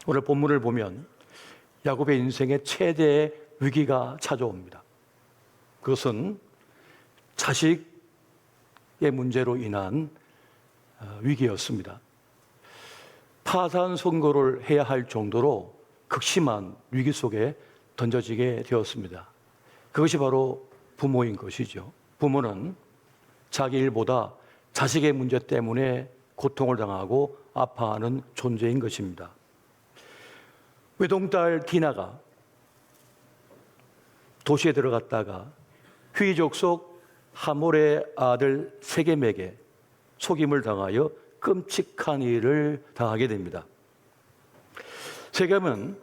오늘 본문을 보면 야곱의 인생의 최대의 위기가 찾아옵니다. 그것은 자식의 문제로 인한 위기였습니다. 파산 선고를 해야 할 정도로 극심한 위기 속에 던져지게 되었습니다. 그것이 바로 부모인 것이죠. 부모는 자기 일보다 자식의 문제 때문에 고통을 당하고 아파하는 존재인 것입니다. 외동딸 디나가 도시에 들어갔다가 휘족 속 하몰의 아들 세겜에게 속임을 당하여 끔찍한 일을 당하게 됩니다. 세겜은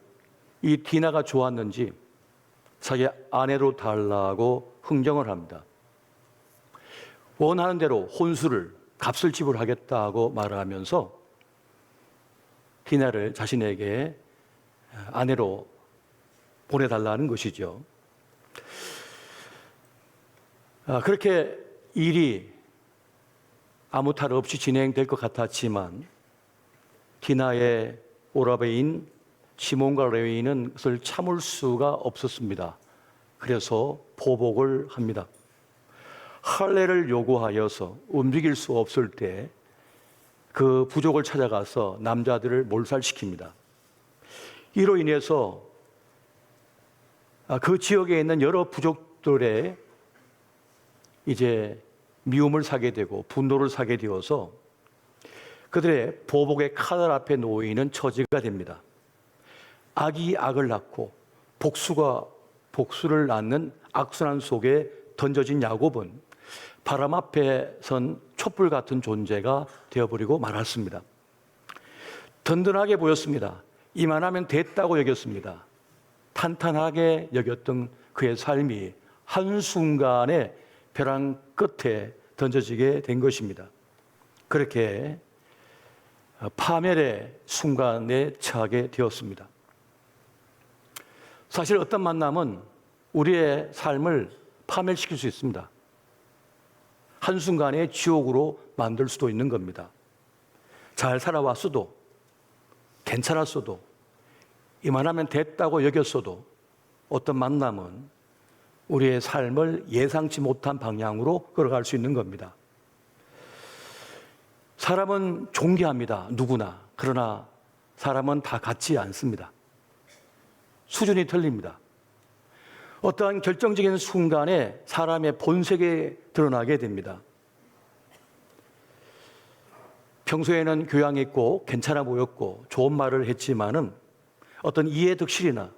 이 디나가 좋았는지 자기 아내로 달라고 흥정을 합니다. 원하는 대로 혼수를 값을 지불하겠다고 말을 하면서 디나를 자신에게 아내로 보내달라는 것이죠. 그렇게 일이 아무 탈 없이 진행될 것 같았지만 디나의 오라베인 시몬과 레위는 그것을 참을 수가 없었습니다. 그래서 보복을 합니다. 할례를 요구하여서 움직일 수 없을 때 그 부족을 찾아가서 남자들을 몰살시킵니다. 이로 인해서 그 지역에 있는 여러 부족들의 이제 미움을 사게 되고 분노를 사게 되어서 그들의 보복의 칼 앞에 놓이는 처지가 됩니다. 악이 악을 낳고 복수가 복수를 낳는 악순환 속에 던져진 야곱은 바람 앞에 선 촛불 같은 존재가 되어버리고 말았습니다. 든든하게 보였습니다. 이만하면 됐다고 여겼습니다. 탄탄하게 여겼던 그의 삶이 한순간에 벼랑 끝에 던져지게 된 것입니다. 그렇게 파멸의 순간에 처하게 되었습니다. 사실 어떤 만남은 우리의 삶을 파멸시킬 수 있습니다. 한순간에 지옥으로 만들 수도 있는 겁니다. 잘 살아왔어도, 괜찮았어도, 이만하면 됐다고 여겼어도 어떤 만남은 우리의 삶을 예상치 못한 방향으로 끌어갈 수 있는 겁니다. 사람은 존귀합니다. 누구나. 그러나 사람은 다 같지 않습니다. 수준이 틀립니다. 어떠한 결정적인 순간에 사람의 본색이 드러나게 됩니다. 평소에는 교양 있고 괜찮아 보였고 좋은 말을 했지만은 어떤 이해득실이나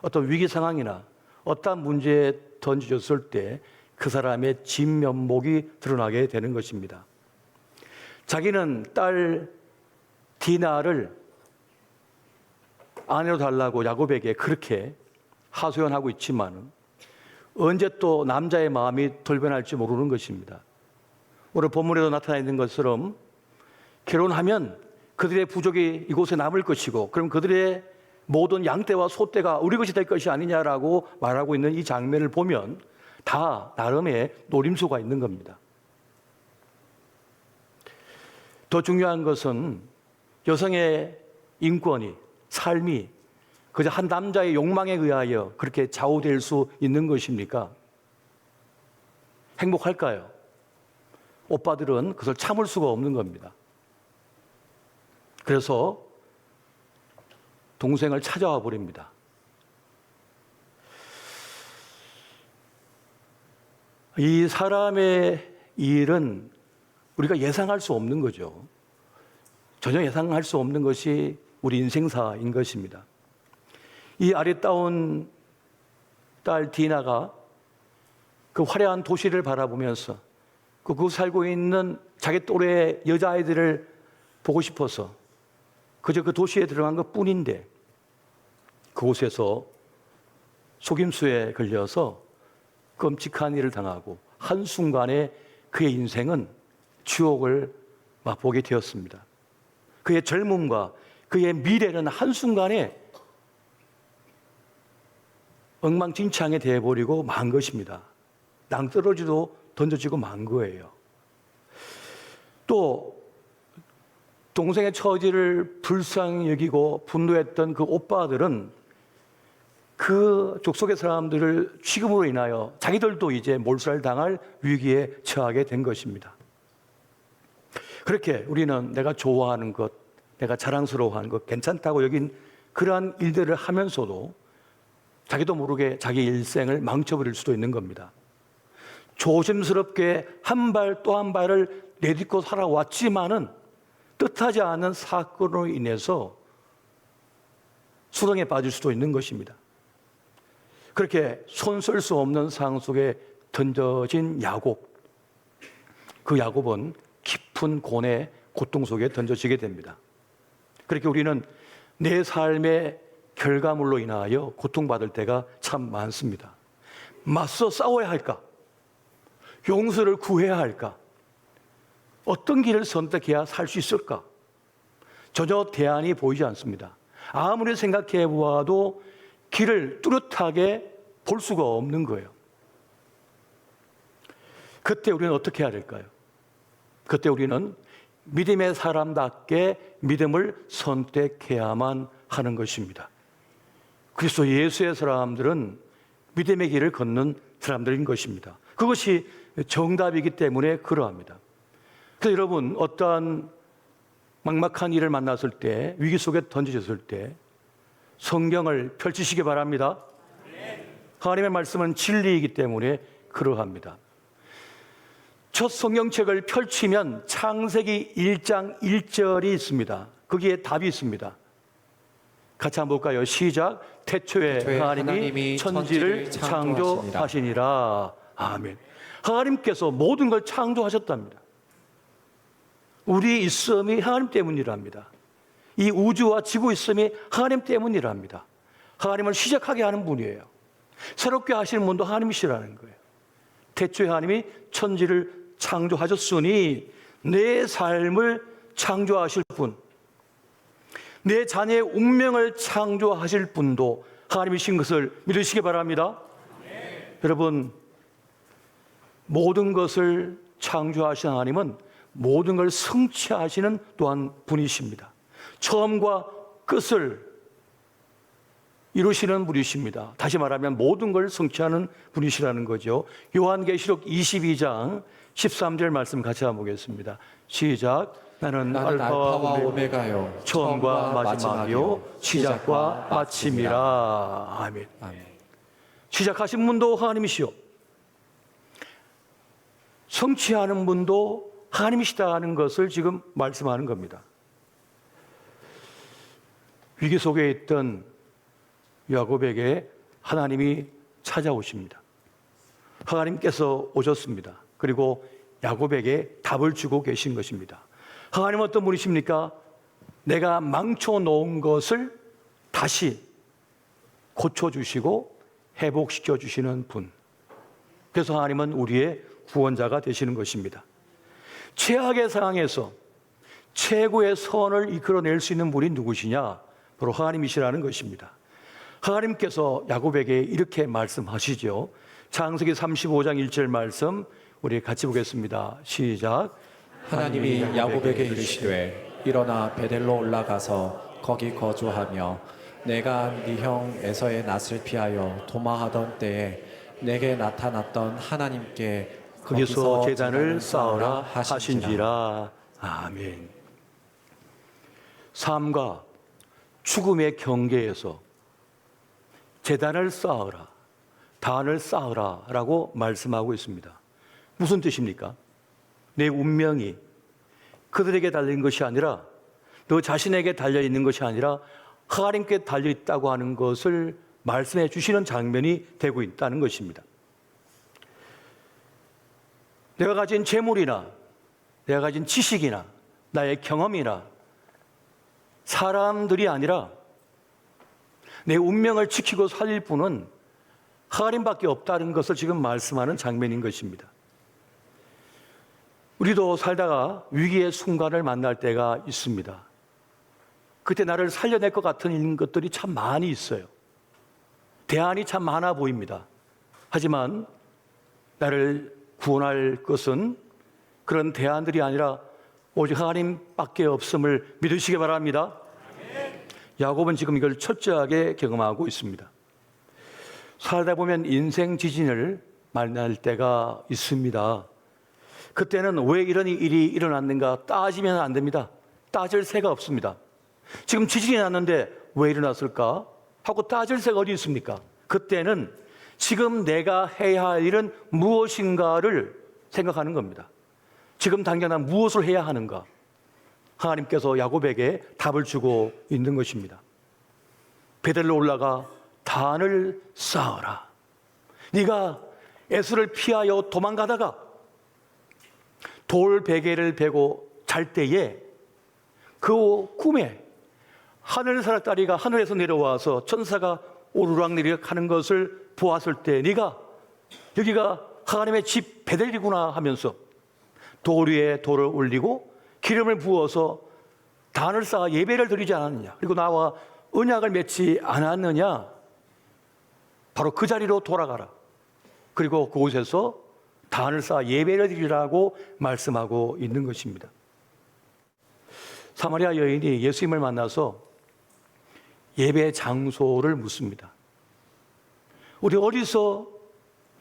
어떤 위기 상황이나 어떤 문제에 던져졌을 때 그 사람의 진면목이 드러나게 되는 것입니다. 자기는 딸 디나를 아내로 달라고 야곱에게 그렇게 하소연하고 있지만 언제 또 남자의 마음이 돌변할지 모르는 것입니다. 오늘 본문에도 나타나 있는 것처럼 결혼하면 그들의 부족이 이곳에 남을 것이고 그럼 그들의 모든 양떼와 소떼가 우리 것이 될 것이 아니냐라고 말하고 있는 이 장면을 보면 다 나름의 노림수가 있는 겁니다. 더 중요한 것은 여성의 인권이, 삶이 그저 한 남자의 욕망에 의하여 그렇게 좌우될 수 있는 것입니까? 행복할까요? 오빠들은 그것을 참을 수가 없는 겁니다. 그래서 동생을 찾아와 버립니다. 이 사람의 일은 우리가 예상할 수 없는 거죠. 전혀 예상할 수 없는 것이 우리 인생사인 것입니다. 이 아리따운 딸 디나가 그 화려한 도시를 바라보면서 그 살고 있는 자기 또래의 여자아이들을 보고 싶어서 그저 그 도시에 들어간 것 뿐인데 그곳에서 속임수에 걸려서 끔찍한 일을 당하고 한순간에 그의 인생은 지옥을 맛보게 되었습니다. 그의 젊음과 그의 미래는 한순간에 엉망진창이 되어버리고 만 것입니다. 낭떠러지도 던져지고 만 거예요. 또 동생의 처지를 불쌍히 여기고 분노했던 그 오빠들은 그 족속의 사람들을 죽임으로 인하여 자기들도 이제 몰살을 당할 위기에 처하게 된 것입니다. 그렇게 우리는 내가 좋아하는 것, 내가 자랑스러워하는 것, 괜찮다고 여긴 그러한 일들을 하면서도 자기도 모르게 자기 일생을 망쳐버릴 수도 있는 겁니다. 조심스럽게 한 발 또 한 발을 내딛고 살아왔지만은 뜻하지 않은 사건으로 인해서 수렁에 빠질 수도 있는 것입니다. 그렇게 손 쓸 수 없는 상황 속에 던져진 야곱, 그 야곱은 깊은 고뇌, 고통 속에 던져지게 됩니다. 그렇게 우리는 내 삶의 결과물로 인하여 고통받을 때가 참 많습니다. 맞서 싸워야 할까? 용서를 구해야 할까? 어떤 길을 선택해야 살 수 있을까? 전혀 대안이 보이지 않습니다. 아무리 생각해 보아도 길을 뚜렷하게 볼 수가 없는 거예요. 그때 우리는 어떻게 해야 될까요? 그때 우리는 믿음의 사람답게 믿음을 선택해야만 하는 것입니다. 그리스도 예수의 사람들은 믿음의 길을 걷는 사람들인 것입니다. 그것이 정답이기 때문에 그러합니다. 그래서 여러분, 어떠한 막막한 일을 만났을 때, 위기 속에 던져졌을 때 성경을 펼치시기 바랍니다. 하나님의 말씀은 진리이기 때문에 그러합니다. 첫 성경책을 펼치면 창세기 1장 1절이 있습니다. 거기에 답이 있습니다. 같이 한번 볼까요? 시작. 태초에 하나님이 천지를 창조하시니라. 아멘. 하나님께서 모든 걸 창조하셨답니다. 우리 있음이 하나님 때문이랍니다. 이 우주와 지구 있음이 하나님 때문이랍니다. 하나님을 시작하게 하는 분이에요. 새롭게 하시는 분도 하나님이시라는 거예요. 태초에 하나님이 천지를 창조하셨으니 내 삶을 창조하실 분, 내 자녀의 운명을 창조하실 분도 하나님이신 것을 믿으시기 바랍니다. 여러분, 모든 것을 창조하신 하나님은 모든 걸 성취하시는 또한 분이십니다. 처음과 끝을 이루시는 분이십니다. 다시 말하면 모든 걸 성취하는 분이시라는 거죠. 요한계시록 22장 13절 말씀 같이 한번 보겠습니다. 시작. 나는 알파와 오메가요, 처음과 마지막이요, 시작과 마침이라. 아멘. 시작하신 분도 하나님이시요, 성취하는 분도 하나님이시다는 것을 지금 말씀하는 겁니다. 위기 속에 있던 야곱에게 하나님이 찾아오십니다. 하나님께서 오셨습니다. 그리고 야곱에게 답을 주고 계신 것입니다. 하나님은 어떤 분이십니까? 내가 망쳐놓은 것을 다시 고쳐주시고 회복시켜주시는 분. 그래서 하나님은 우리의 구원자가 되시는 것입니다. 최악의 상황에서 최고의 선을 이끌어낼 수 있는 분이 누구시냐? 바로 하나님이시라는 것입니다. 하나님께서 야곱에게 이렇게 말씀하시죠. 창세기 35장 1절 말씀 우리 같이 보겠습니다. 시작. 하나님이 야곱에게 이르시되 일어나 베델로 올라가서 거기 거주하며 내가 네 형 에서의 낯을 피하여 도마하던 때에 내게 나타났던 하나님께 거기서 제단을 쌓으라 하신지라. 아멘. 삶과 죽음의 경계에서 제단을 쌓으라, 단을 쌓으라 라고 말씀하고 있습니다. 무슨 뜻입니까? 내 운명이 그들에게 달린 것이 아니라, 너 자신에게 달려있는 것이 아니라 하나님께 달려있다고 하는 것을 말씀해 주시는 장면이 되고 있다는 것입니다. 내가 가진 재물이나 내가 가진 지식이나 나의 경험이나 사람들이 아니라 내 운명을 지키고 살릴 분은 하나님밖에 없다는 것을 지금 말씀하는 장면인 것입니다. 우리도 살다가 위기의 순간을 만날 때가 있습니다. 그때 나를 살려낼 것 같은 것들이 참 많이 있어요. 대안이 참 많아 보입니다. 하지만 나를 구원할 것은 그런 대안들이 아니라 오직 하나님밖에 없음을 믿으시기 바랍니다. 야곱은 지금 이걸 철저하게 경험하고 있습니다. 살다 보면 인생 지진을 만날 때가 있습니다. 그때는 왜 이런 일이 일어났는가 따지면 안 됩니다. 따질 새가 없습니다. 지금 지진이 났는데 왜 일어났을까 하고 따질 새가 어디 있습니까? 그때는 지금 내가 해야 할 일은 무엇인가를 생각하는 겁니다. 지금 당장 난 무엇을 해야 하는가? 하나님께서 야곱에게 답을 주고 있는 것입니다. 베델로 올라가 단을 쌓아라. 네가 에서를 피하여 도망가다가 돌 베개를 베고 잘 때에 그 꿈에 하늘사람다리가 하늘에서 내려와서 천사가 오르락내리락 하는 것을 보았을 때 네가 여기가 하나님의 집 베델이구나 하면서 돌 위에 돌을 올리고 기름을 부어서 단을 쌓아 예배를 드리지 않았느냐, 그리고 나와 언약을 맺지 않았느냐, 바로 그 자리로 돌아가라. 그리고 그곳에서 단을 쌓아 예배를 드리라고 말씀하고 있는 것입니다. 사마리아 여인이 예수님을 만나서 예배 장소를 묻습니다. 우리 어디서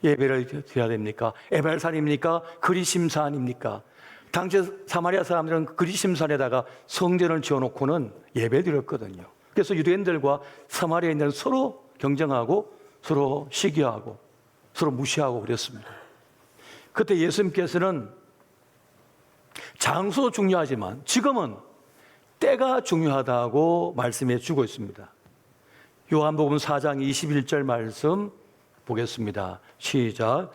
예배를 드려야 됩니까? 에발산입니까? 그리심산입니까? 당시 사마리아 사람들은 그리심산에다가 성전을 지어놓고는 예배 드렸거든요. 그래서 유대인들과 사마리아인들은 서로 경쟁하고 서로 시기하고 서로 무시하고 그랬습니다. 그때 예수님께서는 장소 중요하지만 지금은 때가 중요하다고 말씀해 주고 있습니다. 요한복음 4장 21절 말씀 보겠습니다. 시작.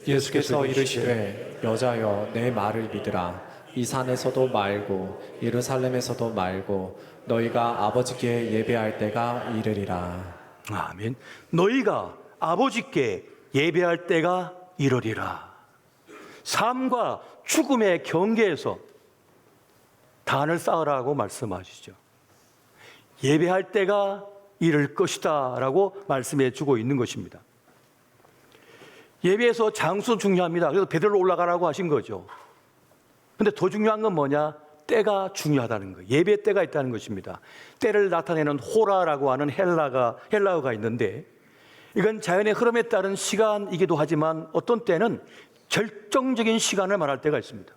예수께서 이르시되 여자여 내 말을 믿으라. 이 산에서도 말고 예루살렘에서도 말고 너희가 아버지께 예배할 때가 이르리라. 아멘. 너희가 아버지께 예배할 때가 이르리라. 삶과 죽음의 경계에서 단을 쌓으라고 말씀하시죠. 예배할 때가 이를 것이다 라고 말씀해 주고 있는 것입니다. 예배에서 장소 중요합니다. 그래서 베델로 올라가라고 하신 거죠. 근데 더 중요한 건 뭐냐? 때가 중요하다는 거예요. 예배 때가 있다는 것입니다. 때를 나타내는 호라라고 하는 헬라어가 있는데 이건 자연의 흐름에 따른 시간이기도 하지만 어떤 때는 결정적인 시간을 말할 때가 있습니다.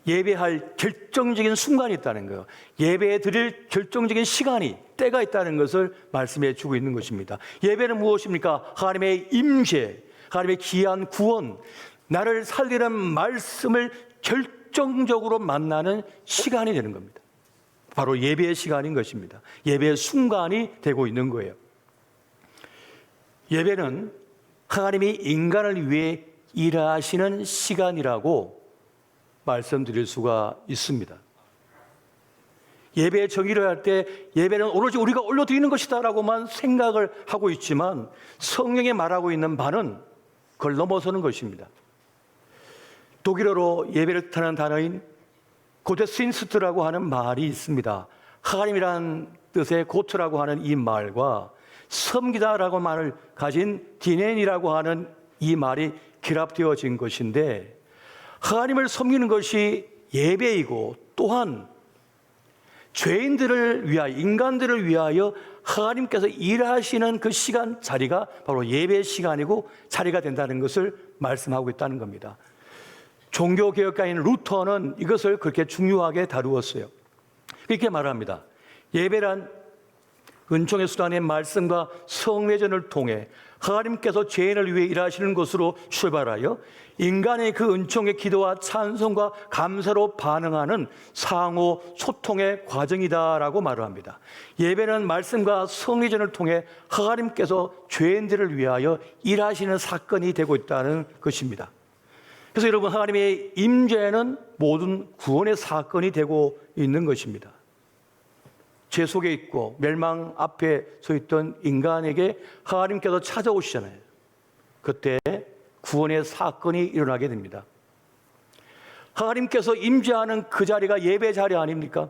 예배할 결정적인 순간이 있다는 거예요. 예배 드릴 결정적인 시간이, 때가 있다는 것을 말씀해 주고 있는 것입니다. 예배는 무엇입니까? 하나님의 임재, 하나님의 귀한 구원, 나를 살리는 말씀을 결정적으로 만나는 시간이 되는 겁니다. 바로 예배의 시간인 것입니다. 예배의 순간이 되고 있는 거예요. 예배는 하나님이 인간을 위해 일하시는 시간이라고 말씀드릴 수가 있습니다. 예배의 정의를 할 때 예배는 오로지 우리가 올려드리는 것이다 라고만 생각을 하고 있지만 성경에 말하고 있는 바는 그걸 넘어서는 것입니다. 독일어로 예배를 뜻하는 단어인 고데스인스트라고 하는 말이 있습니다. 하나님이라는 뜻의 고트라고 하는 이 말과 섬기다라고 말을 가진 디넨이라고 하는 이 말이 결합되어진 것인데, 하나님을 섬기는 것이 예배이고 또한 죄인들을 위하여, 인간들을 위하여 하나님께서 일하시는 그 시간, 자리가 바로 예배의 시간이고 자리가 된다는 것을 말씀하고 있다는 겁니다. 종교개혁가인 루터는 이것을 그렇게 중요하게 다루었어요. 이렇게 말합니다. 예배란 은총의 수단의 말씀과 성례전을 통해 하나님께서 죄인을 위해 일하시는 것으로 출발하여 인간의 그 은총의 기도와 찬송과 감사로 반응하는 상호 소통의 과정이다라고 말을 합니다. 예배는 말씀과 성례전을 통해 하나님께서 죄인들을 위하여 일하시는 사건이 되고 있다는 것입니다. 그래서 여러분, 하나님의 임재는 모든 구원의 사건이 되고 있는 것입니다. 죄 속에 있고 멸망 앞에 서 있던 인간에게 하나님께서 찾아오시잖아요. 그때 구원의 사건이 일어나게 됩니다. 하나님께서 임재하는 그 자리가 예배 자리 아닙니까?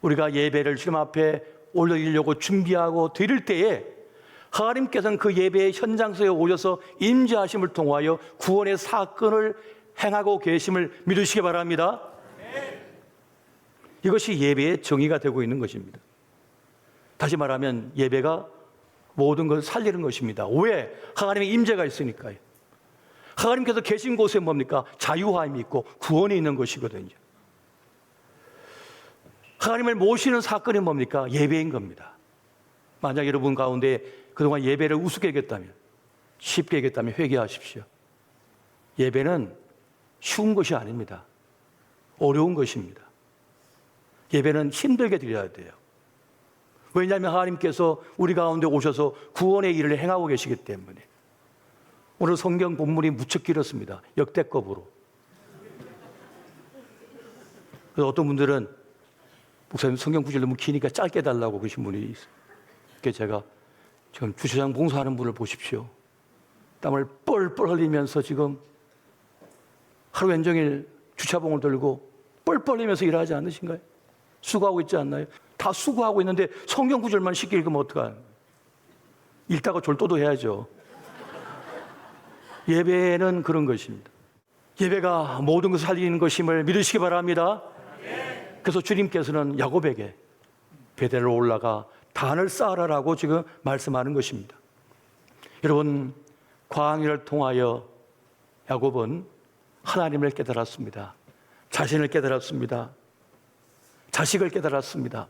우리가 예배를 주님 앞에 올려드리려고 준비하고 드릴 때에 하나님께서는 그 예배의 현장소에 오셔서 임재하심을 통하여 구원의 사건을 행하고 계심을 믿으시기 바랍니다. 이것이 예배의 정의가 되고 있는 것입니다. 다시 말하면 예배가 모든 것을 살리는 것입니다. 왜? 하나님의 임재가 있으니까요. 하나님께서 계신 곳에 뭡니까? 자유함이 있고 구원이 있는 것이거든요. 하나님을 모시는 사건이 뭡니까? 예배인 겁니다. 만약 여러분 가운데 그동안 예배를 우습게 여겼다면, 쉽게 여겼다면 회개하십시오. 예배는 쉬운 것이 아닙니다. 어려운 것입니다. 예배는 힘들게 드려야 돼요. 왜냐하면 하나님께서 우리 가운데 오셔서 구원의 일을 행하고 계시기 때문에. 오늘 성경 본문이 무척 길었습니다. 역대급으로. 그래서 어떤 분들은 목사님 성경 구절 너무 기니까 짧게 달라고 그러신 분이 있어요. 그래서 제가 지금 주차장 봉사하는 분을 보십시오. 땀을 뻘뻘 흘리면서 지금 하루 온종일 주차봉을 들고 뻘뻘 흘리면서 일하지 않으신가요? 수고하고 있지 않나요? 다 수고하고 있는데 성경 구절만 쉽게 읽으면 어떡하나? 읽다가 졸도도 해야죠. 예배는 그런 것입니다. 예배가 모든 것을 살리는 것임을 믿으시기 바랍니다. 그래서 주님께서는 야곱에게 베델로 올라가 단을 쌓으라고 지금 말씀하는 것입니다. 여러분, 광야를 통하여 야곱은 하나님을 깨달았습니다. 자신을 깨달았습니다. 자식을 깨달았습니다.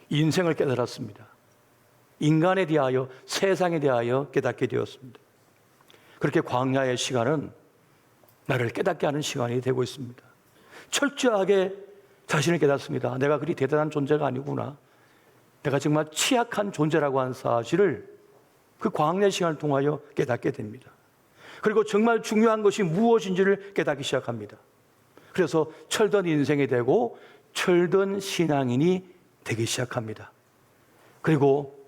인생을 깨달았습니다. 인간에 대하여, 세상에 대하여 깨닫게 되었습니다. 그렇게 광야의 시간은 나를 깨닫게 하는 시간이 되고 있습니다. 철저하게 자신을 깨닫습니다. 내가 그리 대단한 존재가 아니구나. 내가 정말 취약한 존재라고 하는 사실을 그 광야의 시간을 통하여 깨닫게 됩니다. 그리고 정말 중요한 것이 무엇인지를 깨닫기 시작합니다. 그래서 철든 인생이 되고 철든 신앙인이 되기 시작합니다. 그리고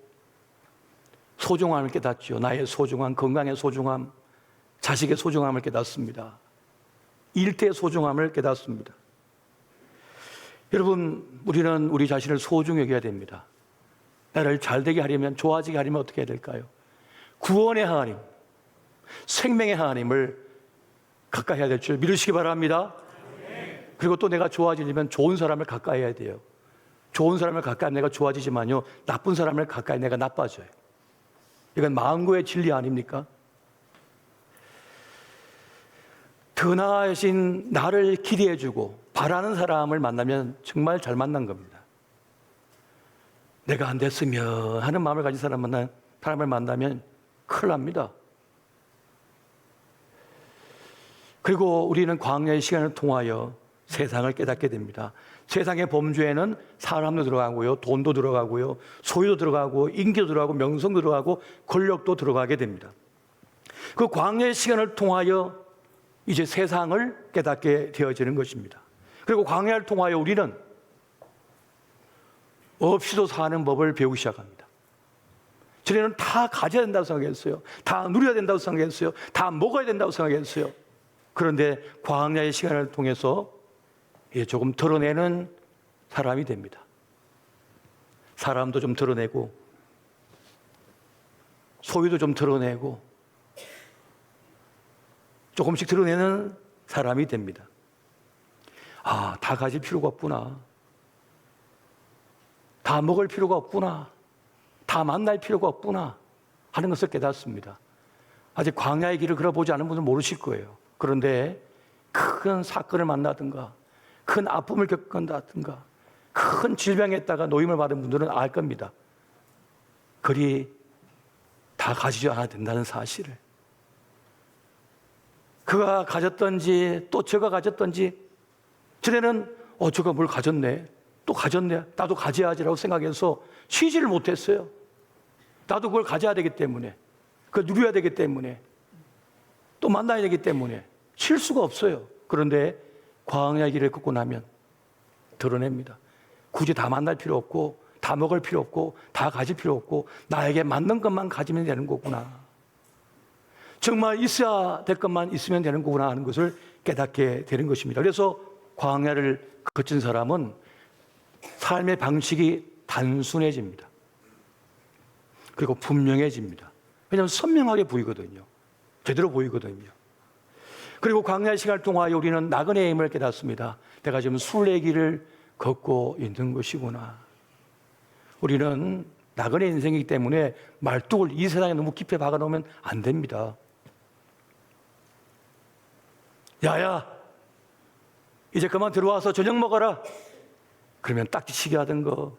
소중함을 깨닫죠. 나의 소중함, 건강의 소중함, 자식의 소중함을 깨닫습니다. 일대의 소중함을 깨닫습니다. 여러분, 우리는 우리 자신을 소중히 여겨야 됩니다. 나를 잘되게 하려면, 좋아지게 하려면 어떻게 해야 될까요? 구원의 하나님, 생명의 하나님을 가까이 해야 될 줄 믿으시기 바랍니다. 그리고 또 내가 좋아지려면 좋은 사람을 가까이 해야 돼요. 좋은 사람을 가까이 하면 내가 좋아지지만요, 나쁜 사람을 가까이 내가 나빠져요. 이건 만고의 진리 아닙니까? 더 나아진 나를 기대해주고 바라는 사람을 만나면 정말 잘 만난 겁니다. 내가 안 됐으면 하는 마음을 가진 사람을 만나면 큰일 납니다. 그리고 우리는 광야의 시간을 통하여 세상을 깨닫게 됩니다. 세상의 범죄에는 사람도 들어가고요, 돈도 들어가고요, 소유도 들어가고, 인기도 들어가고, 명성도 들어가고, 권력도 들어가게 됩니다. 그 광야의 시간을 통하여 이제 세상을 깨닫게 되어지는 것입니다. 그리고 광야를 통하여 우리는 없이도 사는 법을 배우기 시작합니다. 전에는 다 가져야 된다고 생각했어요. 다 누려야 된다고 생각했어요. 다 먹어야 된다고 생각했어요. 그런데 광야의 시간을 통해서 조금 드러내는 사람이 됩니다. 사람도 좀 드러내고, 소유도 좀 드러내고, 조금씩 드러내는 사람이 됩니다. 아, 다 가질 필요가 없구나. 다 먹을 필요가 없구나. 다 만날 필요가 없구나 하는 것을 깨닫습니다. 아직 광야의 길을 걸어보지 않은 분은 모르실 거예요. 그런데 큰 사건을 만나든가 큰 아픔을 겪는다든가 큰 질병에 있다가 노임을 받은 분들은 알 겁니다. 그리 다 가지지 않아도 된다는 사실을. 그가 가졌던지 또 저가 가졌던지, 전에는 저가 뭘 가졌네, 또 가졌네, 나도 가져야지라고 생각해서 쉬지를 못했어요. 나도 그걸 가져야 되기 때문에, 그걸 누려야 되기 때문에, 또 만나야 되기 때문에 쉴 수가 없어요. 그런데 광야의 길을 걷고 나면 드러냅니다. 굳이 다 만날 필요 없고, 다 먹을 필요 없고, 다 가질 필요 없고, 나에게 맞는 것만 가지면 되는 거구나. 정말 있어야 될 것만 있으면 되는 거구나 하는 것을 깨닫게 되는 것입니다. 그래서 광야를 거친 사람은 삶의 방식이 단순해집니다. 그리고 분명해집니다. 왜냐하면 선명하게 보이거든요. 제대로 보이거든요. 그리고 광야의 시간을 통하여 우리는 나그네의 힘을 깨닫습니다. 내가 지금 순례길을 걷고 있는 것이구나. 우리는 나그네 인생이기 때문에 말뚝을 이 세상에 너무 깊이 박아놓으면 안 됩니다. 야야, 이제 그만 들어와서 저녁 먹어라. 그러면 딱지치기 하던 거,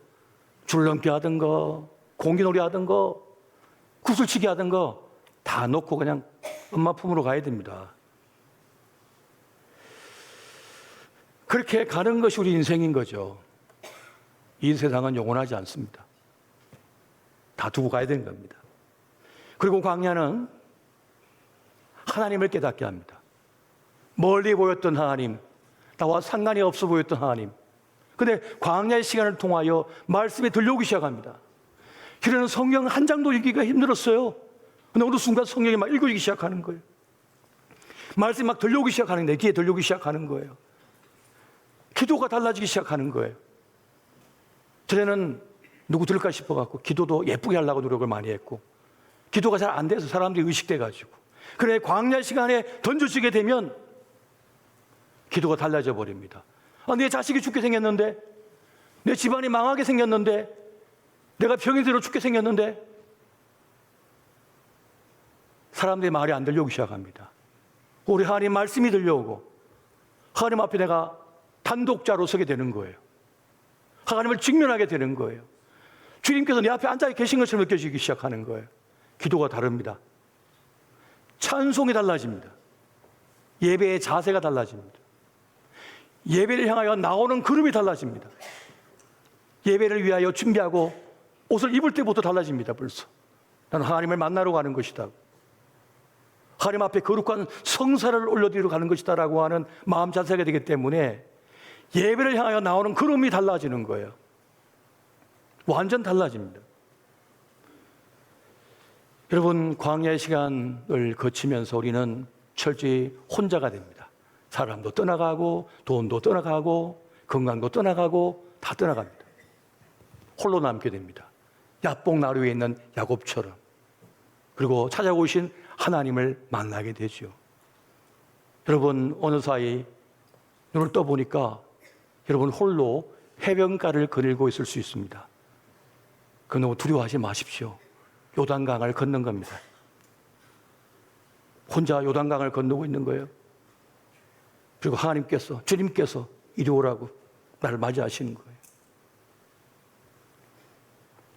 줄넘기 하던 거, 공기놀이 하던 거, 구슬치기 하던 거 다 놓고 그냥 엄마 품으로 가야 됩니다. 그렇게 가는 것이 우리 인생인 거죠. 이 세상은 영원하지 않습니다. 다 두고 가야 되는 겁니다. 그리고 광야는 하나님을 깨닫게 합니다. 멀리 보였던 하나님, 나와 상관이 없어 보였던 하나님. 근데 광야의 시간을 통하여 말씀이 들려오기 시작합니다. 그래는 성경 한 장도 읽기가 힘들었어요. 근데 어느 순간 성경이 막 읽어지기 시작하는 거예요. 말씀이 막 들려오기 시작하는 거예요. 내 귀에 들려오기 시작하는 거예요. 기도가 달라지기 시작하는 거예요. 전에는 누구 들을까 싶어갖고 기도도 예쁘게 하려고 노력을 많이 했고, 기도가 잘 안 돼서 사람들이 의식돼가지고, 그래 광야 시간에 던져지게 되면 기도가 달라져 버립니다. 내 자식이 죽게 생겼는데, 내 집안이 망하게 생겼는데, 내가 병이 들어 죽게 생겼는데, 사람들의 말이 안 들려오기 시작합니다. 우리 하나님 말씀이 들려오고 하나님 앞에 내가 단독자로 서게 되는 거예요. 하나님을 직면하게 되는 거예요. 주님께서 내 앞에 앉아 계신 것처럼 느껴지기 시작하는 거예요. 기도가 다릅니다. 찬송이 달라집니다. 예배의 자세가 달라집니다. 예배를 향하여 나오는 걸음이 달라집니다. 예배를 위하여 준비하고 옷을 입을 때부터 달라집니다. 벌써 나는 하나님을 만나러 가는 것이다, 하나님 앞에 거룩한 성사를 올려드리러 가는 것이다 라고 하는 마음 자세가 되기 때문에 예배를 향하여 나오는 걸음이 달라지는 거예요. 완전 달라집니다. 여러분, 광야의 시간을 거치면서 우리는 철저히 혼자가 됩니다. 사람도 떠나가고 돈도 떠나가고 건강도 떠나가고 다 떠나갑니다. 홀로 남게 됩니다. 야복 나루에 있는 야곱처럼. 그리고 찾아오신 하나님을 만나게 되죠. 여러분, 어느 사이 눈을 떠보니까 여러분 홀로 해변가를 거닐고 있을 수 있습니다. 그 너무 두려워하지 마십시오. 요단강을 걷는 겁니다. 혼자 요단강을 건너고 있는 거예요. 그리고 하나님께서, 주님께서 이리 오라고 나를 맞이하시는 거예요.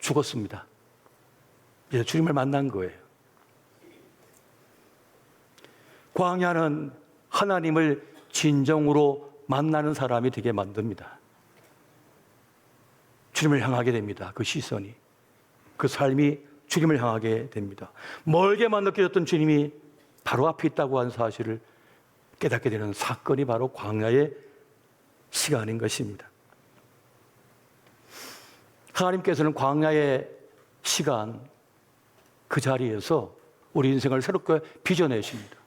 죽었습니다. 이제 주님을 만난 거예요. 광야는 하나님을 진정으로 만나는 사람이 되게 만듭니다. 주님을 향하게 됩니다. 그 시선이, 그 삶이 주님을 향하게 됩니다. 멀게만 느껴졌던 주님이 바로 앞에 있다고 하는 사실을 깨닫게 되는 사건이 바로 광야의 시간인 것입니다. 하나님께서는 광야의 시간, 그 자리에서 우리 인생을 새롭게 빚어내십니다.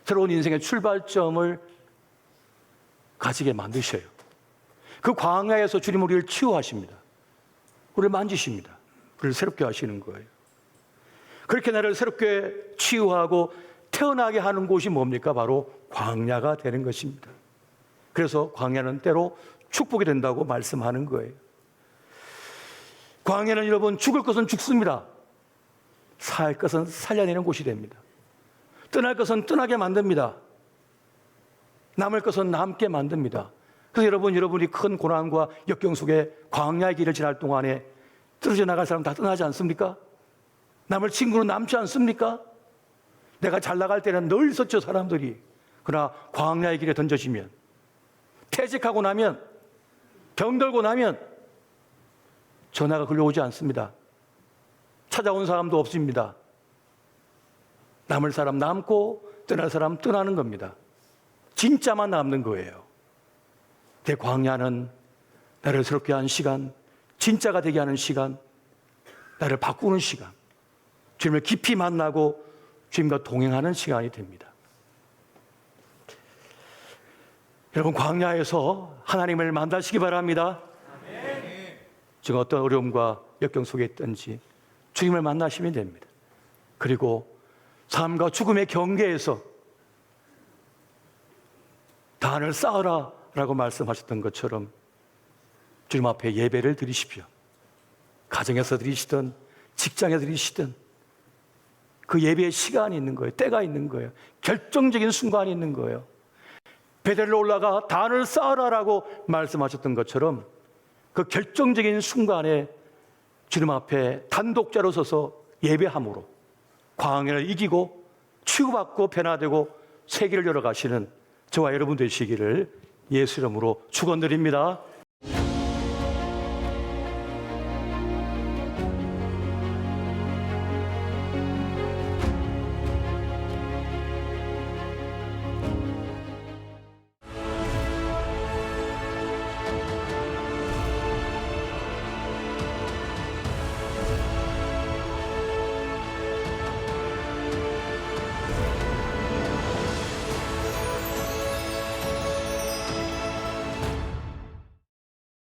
새로운 인생의 출발점을 가지게 만드셔요. 그 광야에서 주님 우리를 치유하십니다. 우리를 만지십니다. 우리를 새롭게 하시는 거예요. 그렇게 나를 새롭게 치유하고 태어나게 하는 곳이 뭡니까? 바로 광야가 되는 것입니다. 그래서 광야는 때로 축복이 된다고 말씀하는 거예요. 광야는 여러분, 죽을 것은 죽습니다. 살 것은 살려내는 곳이 됩니다. 떠날 것은 떠나게 만듭니다. 남을 것은 남게 만듭니다. 그래서 여러분이 큰 고난과 역경 속에 광야의 길을 지날 동안에 떨어져 나갈 사람 다 떠나지 않습니까? 남을 친구는 남지 않습니까? 내가 잘 나갈 때는 늘 있었죠, 사람들이. 그러나 광야의 길에 던져지면, 퇴직하고 나면, 병들고 나면 전화가 걸려오지 않습니다. 찾아온 사람도 없습니다. 남을 사람 남고 떠날 사람 떠나는 겁니다. 진짜만 남는 거예요. 내 광야는 나를 새롭게 하는 시간, 진짜가 되게 하는 시간, 나를 바꾸는 시간, 주님을 깊이 만나고 주님과 동행하는 시간이 됩니다. 여러분, 광야에서 하나님을 만나시기 바랍니다. 지금 어떤 어려움과 역경 속에 있든지 주님을 만나시면 됩니다. 그리고 삶과 죽음의 경계에서 단을 쌓으라 라고 말씀하셨던 것처럼 주님 앞에 예배를 드리십시오. 가정에서 드리시든 직장에 드리시든 그 예배의 시간이 있는 거예요. 때가 있는 거예요. 결정적인 순간이 있는 거예요. 베델로 올라가 단을 쌓으라라고 말씀하셨던 것처럼 그 결정적인 순간에 주님 앞에 단독자로 서서 예배함으로 광야를 이기고 치유받고 변화되고 세계를 열어가시는 저와 여러분 되시기를 예수 이름으로 축원드립니다.